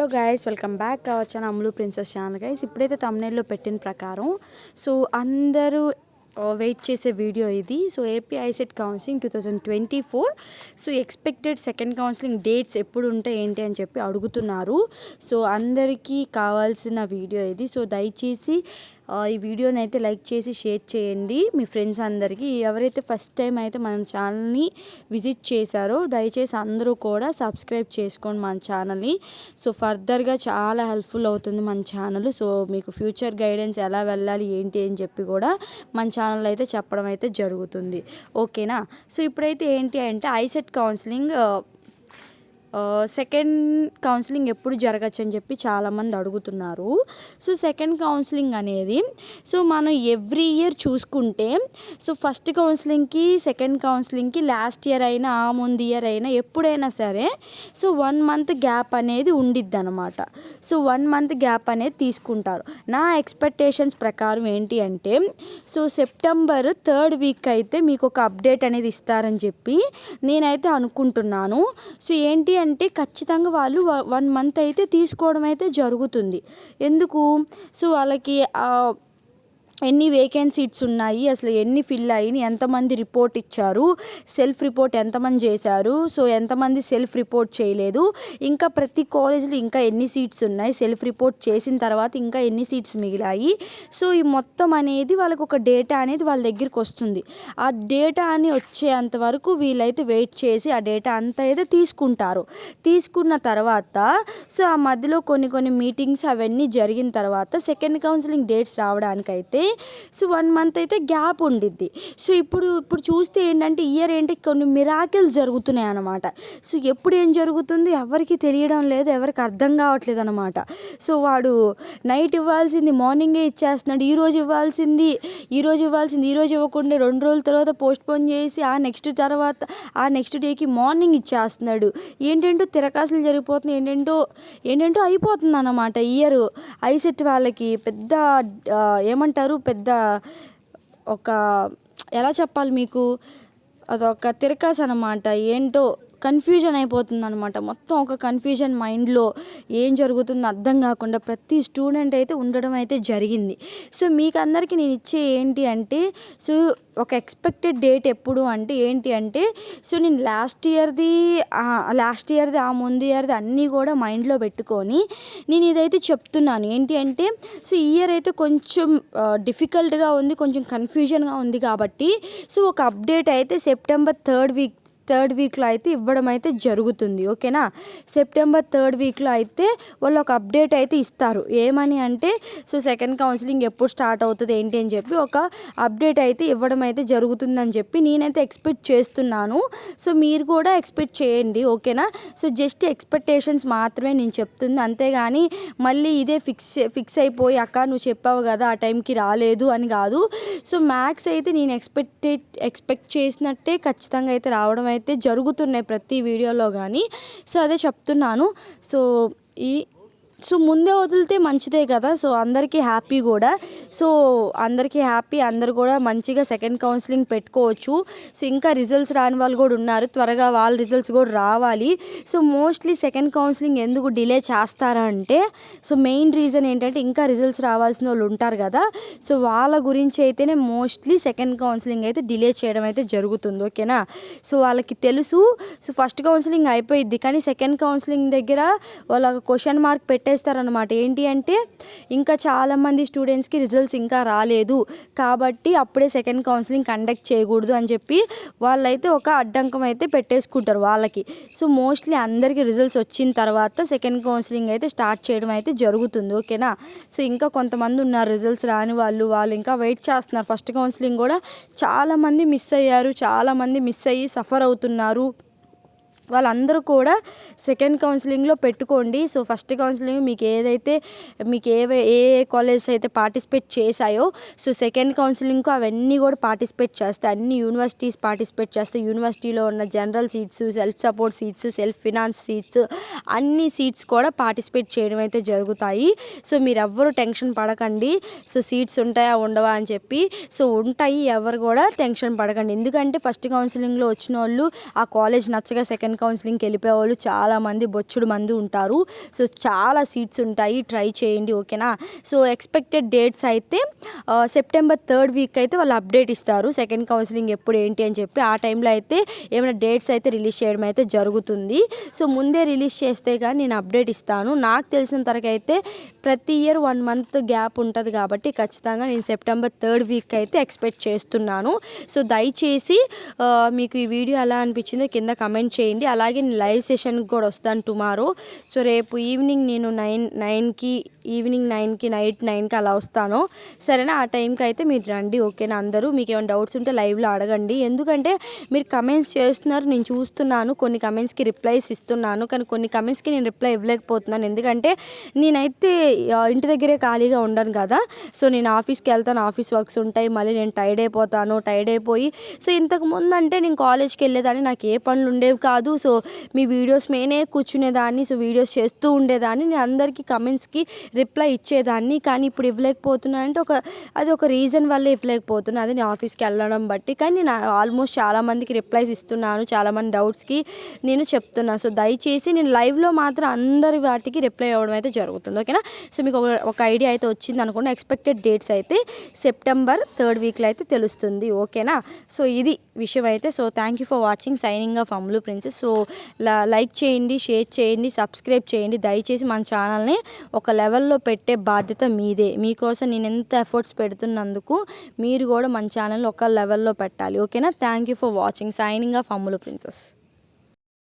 Hello guys, welcome back కావచ్చు అమ్ములు princess channel. Guys ఇప్పుడైతే తమ్నెయిల్లో పెట్టిన ప్రకారం అందరూ వెయిట్ చేసే వీడియో ఇది. AP ICET counselling 2024 expected second counselling dates ఎప్పుడు ఉంటాయి ఏంటి అని చెప్పి అడుగుతున్నారు. అందరికీ కావాల్సిన వీడియో ఇది. దయచేసి ఈ వీడియోని అయితే లైక్ చేసి షేర్ చేయండి మీ ఫ్రెండ్స్ అందరికీ. ఎవరైతే ఫస్ట్ టైం అయితే మన ఛానల్ని విజిట్ చేశారో దయచేసి అందరూ కూడా సబ్స్క్రైబ్ చేసుకోండి మన ఛానల్ని. ఫర్దర్గా చాలా హెల్ప్ఫుల్ అవుతుంది మన ఛానల్. మీకు ఫ్యూచర్ గైడెన్స్ ఎలా వెళ్ళాలి ఏంటి అని చెప్పి కూడా మన ఛానల్ అయితే చెప్పడం అయితే జరుగుతుంది. ఓకేనా? ఇప్పుడైతే ఏంటి అంటే ఐసెట్ కౌన్సిలింగ్ సెకండ్ కౌన్సిలింగ్ ఎప్పుడు జరగచ్చు అని చెప్పి చాలామంది అడుగుతున్నారు. సెకండ్ కౌన్సిలింగ్ అనేది మనం ఎవ్రీ ఇయర్ చూసుకుంటే ఫస్ట్ కౌన్సిలింగ్కి సెకండ్ కౌన్సిలింగ్కి లాస్ట్ ఇయర్ అయినా ముందు ఇయర్ అయినా ఎప్పుడైనా సరే 1 మంత్ గ్యాప్ అనేది ఉండిద్ది అనమాట. 1 మంత్ గ్యాప్ అనేది తీసుకుంటారు. నా ఎక్స్పెక్టేషన్స్ ప్రకారం ఏంటి అంటే సెప్టెంబర్ 3rd వీక్ అయితే మీకు ఒక అప్డేట్ అనేది ఇస్తారని చెప్పి నేనైతే అనుకుంటున్నాను. ఏంటి అంటే ఖచ్చితంగా వాళ్ళు 1 మంత్ అయితే తీసుకోవడం అయితే జరుగుతుంది. ఎందుకు? వాళ్ళకి ఎన్ని వేకెంట్ సీట్స్ ఉన్నాయి, అసలు ఎన్ని ఫిల్ అయ్యి, ఎంతమంది రిపోర్ట్ ఇచ్చారు, సెల్ఫ్ రిపోర్ట్ ఎంతమంది చేశారు, ఎంతమంది సెల్ఫ్ రిపోర్ట్ చేయలేదు, ఇంకా ప్రతి కాలేజీలో ఇంకా ఎన్ని సీట్స్ ఉన్నాయి, సెల్ఫ్ రిపోర్ట్ చేసిన తర్వాత ఇంకా ఎన్ని సీట్స్ మిగిలాయి. ఈ మొత్తం అనేది వాళ్ళకి ఒక డేటా అనేది వాళ్ళ దగ్గరికి వస్తుంది. ఆ డేటా అని వచ్చేంత వరకు వీళ్ళైతే వెయిట్ చేసి ఆ డేటా అంతా అయితే తీసుకుంటారు. తీసుకున్న తర్వాత ఆ మధ్యలో కొన్ని మీటింగ్స్ అవన్నీ జరిగిన తర్వాత సెకండ్ కౌన్సిలింగ్ డేట్స్ రావడానికైతే 1 మంత్ అయితే గ్యాప్ ఉండిద్ది. ఇప్పుడు చూస్తే ఏంటంటే ఇయర్ ఏంటి కొన్ని మిరాకిల్స్ జరుగుతున్నాయి అన్నమాట. ఎప్పుడు ఏం జరుగుతుంది ఎవరికి తెలియడం లేదు, ఎవరికి అర్థం కావట్లేదు అనమాట. వాడు నైట్ ఇవ్వాల్సింది మార్నింగే ఇచ్చేస్తున్నాడు. ఈరోజు ఇవ్వాల్సింది ఈరోజు ఇవ్వకుండా 2 రోజుల తర్వాత పోస్ట్పోన్ చేసి ఆ నెక్స్ట్ డేకి మార్నింగ్ ఇచ్చేస్తున్నాడు. ఏంటంటో తిరకాసులు జరిగిపోతున్నాయి, ఏంటంటో అయిపోతుంది అన్నమాట. ఇయర్ ఐసెట్ వాళ్ళకి పెద్ద ఏమంటారు, పెద్ద ఒక ఎలా చెప్పాలి మీకు, అదొక తిరకాసు అన్నమాట. ఏంటో కన్ఫ్యూజన్ అయిపోతుంది అనమాట. మొత్తం ఒక కన్ఫ్యూజన్ మైండ్లో ఏం జరుగుతుందో అర్థం కాకుండా ప్రతి స్టూడెంట్ అయితే ఉండడం అయితే జరిగింది. మీకు అందరికీ నేను ఇచ్చే ఏంటి అంటే ఒక ఎక్స్పెక్టెడ్ డేట్ ఎప్పుడు అంటే ఏంటి అంటే నేను లాస్ట్ ఇయర్ది ఆ ముందు ఇయర్ది అన్నీ కూడా మైండ్లో పెట్టుకొని నేను ఇదైతే చెప్తున్నాను. ఏంటి అంటే ఈ ఇయర్ అయితే కొంచెం డిఫికల్ట్గా ఉంది, కొంచెం కన్ఫ్యూజన్గా ఉంది కాబట్టి ఒక అప్డేట్ అయితే సెప్టెంబర్ 3rd వీక్లో అయితే ఇవ్వడం అయితే జరుగుతుంది. ఓకేనా? సెప్టెంబర్ 3rd వీక్లో అయితే వాళ్ళు ఒక అప్డేట్ అయితే ఇస్తారు. ఏమని అంటే సెకండ్ కౌన్సిలింగ్ ఎప్పుడు స్టార్ట్ అవుతుంది ఏంటి అని చెప్పి ఒక అప్డేట్ అయితే ఇవ్వడం అయితే జరుగుతుందని చెప్పి నేనైతే ఎక్స్పెక్ట్ చేస్తున్నాను. మీరు కూడా ఎక్స్పెక్ట్ చేయండి. ఓకేనా? జస్ట్ ఎక్స్పెక్టేషన్స్ మాత్రమే నేను చెప్తుంది, అంతేగాని మళ్ళీ ఇదే ఫిక్స్ అయిపోయి అక్క నువ్వు చెప్పావు కదా ఆ టైంకి రాలేదు అని కాదు. మ్యాథ్స్ అయితే నేను ఎక్స్పెక్ట్ చేసినట్టే ఖచ్చితంగా అయితే రావడం అయితే జరుగుతున్నాయి ప్రతి వీడియోలో కానీ. అదే చెప్తున్నాను. ముందే వదిలితే మంచిదే కదా. అందరికీ హ్యాపీ కూడా. అందరికీ హ్యాపీ, అందరు కూడా మంచిగా సెకండ్ కౌన్సిలింగ్ పెట్టుకోవచ్చు. ఇంకా రిజల్ట్స్ రాని వాళ్ళు కూడా ఉన్నారు, త్వరగా వాళ్ళ రిజల్ట్స్ కూడా రావాలి. మోస్ట్లీ సెకండ్ కౌన్సిలింగ్ ఎందుకు డిలే చేస్తారా అంటే మెయిన్ రీజన్ ఏంటంటే ఇంకా రిజల్ట్స్ రావాల్సిన వాళ్ళు ఉంటారు కదా. వాళ్ళ గురించి అయితేనే మోస్ట్లీ సెకండ్ కౌన్సిలింగ్ అయితే డిలే చేయడం అయితే జరుగుతుంది. ఓకేనా? వాళ్ళకి తెలుసు ఫస్ట్ కౌన్సిలింగ్ అయిపోయిద్ది, కానీ సెకండ్ కౌన్సిలింగ్ దగ్గర వాళ్ళ క్వశ్చన్ మార్క్ పెట్టేస్తారనమాట. ఏంటి అంటే ఇంకా చాలామంది స్టూడెంట్స్కి రిజల్ట్స్ ఇంకా రాలేదు కాబట్టి అప్పుడే సెకండ్ కౌన్సిలింగ్ కండక్ట్ చేయకూడదు అని చెప్పి వాళ్ళైతే ఒక అడ్డంకం అయితే పెట్టేసుకుంటారు వాళ్ళకి. మోస్ట్లీ అందరికీ రిజల్ట్స్ వచ్చిన తర్వాత సెకండ్ కౌన్సిలింగ్ అయితే స్టార్ట్ చేయడం అయితే జరుగుతుంది. ఓకేనా? ఇంకా కొంతమంది ఉన్నారు రిజల్ట్స్ రాని వాళ్ళు ఇంకా వెయిట్ చేస్తున్నారు. ఫస్ట్ కౌన్సిలింగ్ కూడా చాలామంది మిస్ అయ్యారు, చాలామంది మిస్ అయ్యి సఫర్ అవుతున్నారు. వాళ్ళందరూ కూడా సెకండ్ కౌన్సిలింగ్లో పెట్టుకోండి. ఫస్ట్ కౌన్సిలింగ్ మీకు ఏ కాలేజెస్ అయితే పార్టిసిపేట్ చేశాయో సెకండ్ కౌన్సిలింగ్కు అవన్నీ కూడా పార్టిసిపేట్ చేస్తాయి. అన్ని యూనివర్సిటీస్ పార్టిసిపేట్ చేస్తాయి. యూనివర్సిటీలో ఉన్న general seats, self support seats, self finance seats, అన్ని సీట్స్ కూడా పార్టిసిపేట్ చేయడం అయితే జరుగుతాయి. మీరు ఎవ్వరూ టెన్షన్ పడకండి. సీట్స్ ఉంటాయా ఉండవా అని చెప్పి ఉంటాయి, ఎవరు కూడా టెన్షన్ పడకండి. ఎందుకంటే ఫస్ట్ కౌన్సిలింగ్లో వచ్చిన వాళ్ళు ఆ కాలేజ్ నచ్చగా సెకండ్ సెకండ్ కౌన్సిలింగ్కి వెళ్ళిపోయే వాళ్ళు చాలామంది బొచ్చుడు మంది ఉంటారు. సో చాలా సీట్స్ ఉంటాయి, ట్రై చేయండి ఓకేనా. సో ఎక్స్పెక్టెడ్ డేట్స్ అయితే సెప్టెంబర్ 3rd వీక్ అయితే వాళ్ళు అప్డేట్ ఇస్తారు సెకండ్ కౌన్సిలింగ్ ఎప్పుడు ఏంటి అని చెప్పి. ఆ టైంలో అయితే ఏమైనా డేట్స్ అయితే రిలీజ్ చేయడం అయితే జరుగుతుంది. సో ముందే రిలీజ్ చేస్తే కానీ నేను అప్డేట్ ఇస్తాను. నాకు తెలిసిన తరకు అయితే ప్రతి ఇయర్ 1 month గ్యాప్ ఉంటుంది కాబట్టి ఖచ్చితంగా నేను సెప్టెంబర్ 3rd వీక్ అయితే ఎక్స్పెక్ట్ చేస్తున్నాను. సో దయచేసి మీకు ఈ వీడియో ఎలా అనిపించిందో కింద కమెంట్ చేయండి. అలాగే నేను లైవ్ సెషన్కి కూడా వస్తాను టుమారో. సో రేపు ఈవినింగ్ నేను 9కి నైట్ 9కి అలా వస్తాను సరేనా. ఆ టైంకి అయితే మీరు రండి ఓకేనా. అందరూ మీకు ఏమైనా డౌట్స్ ఉంటే లైవ్లో అడగండి. ఎందుకంటే మీరు కమెంట్స్ చేస్తున్నారు, నేను చూస్తున్నాను, కొన్ని కమెంట్స్కి రిప్లైస్ ఇస్తున్నాను, కానీ కొన్ని కమెంట్స్కి నేను రిప్లై ఇవ్వలేకపోతున్నాను. ఎందుకంటే నేనైతే ఇంటి దగ్గరే ఖాళీగా ఉండను కదా. సో నేను ఆఫీస్కి వెళ్తాను, ఆఫీస్ వర్క్స్ ఉంటాయి, మళ్ళీ నేను టైర్డ్ అయిపోయి సో ఇంతకుముందు అంటే నేను కాలేజ్కి వెళ్ళేదాన్ని, నాకు ఏ పనులు ఉండేవి కాదు. సో మీ వీడియోస్ మేనే కూర్చునేదాన్ని, సో వీడియోస్ చేస్తూ ఉండేదాన్ని, నేను అందరికీ కమెంట్స్కి రిప్లై ఇచ్చేదాన్ని. కానీ ఇప్పుడు ఇవ్వలేకపోతున్నా అంటే అది ఒక రీజన్ వల్ల ఇవ్వలేకపోతున్నా, అది నేను ఆఫీస్కి వెళ్ళడం బట్టి. కానీ నేను ఆల్మోస్ట్ చాలామందికి రిప్లైస్ ఇస్తున్నాను, చాలామంది డౌట్స్కి నేను చెప్తున్నాను. సో దయచేసి నేను లైవ్లో మాత్రం అందరి వాటికి రిప్లై అవ్వడం అయితే జరుగుతుంది ఓకేనా. సో మీకు ఒక ఐడియా అయితే వచ్చింది అనుకోండి. ఎక్స్పెక్టెడ్ డేట్స్ అయితే సెప్టెంబర్ 3rd వీక్లో అయితే తెలుస్తుంది ఓకేనా. సో ఇది విషయం అయితే. So thank you for watching, signing off అమ్లు princess. So like చేయండి, షేర్ చేయండి, సబ్స్క్రైబ్ చేయండి. దయచేసి మన ఛానల్ని ఒక లెవెల్లో పెట్టే బాధ్యత మీదే. మీకోసం నేను ఎంత ఎఫర్ట్స్ పెడుతున్నందుకు మీరు కూడా మన ఛానల్ని ఒక లెవెల్లో పెట్టాలి ఓకేనా. Thank you for watching, signing off అమ్లు princess.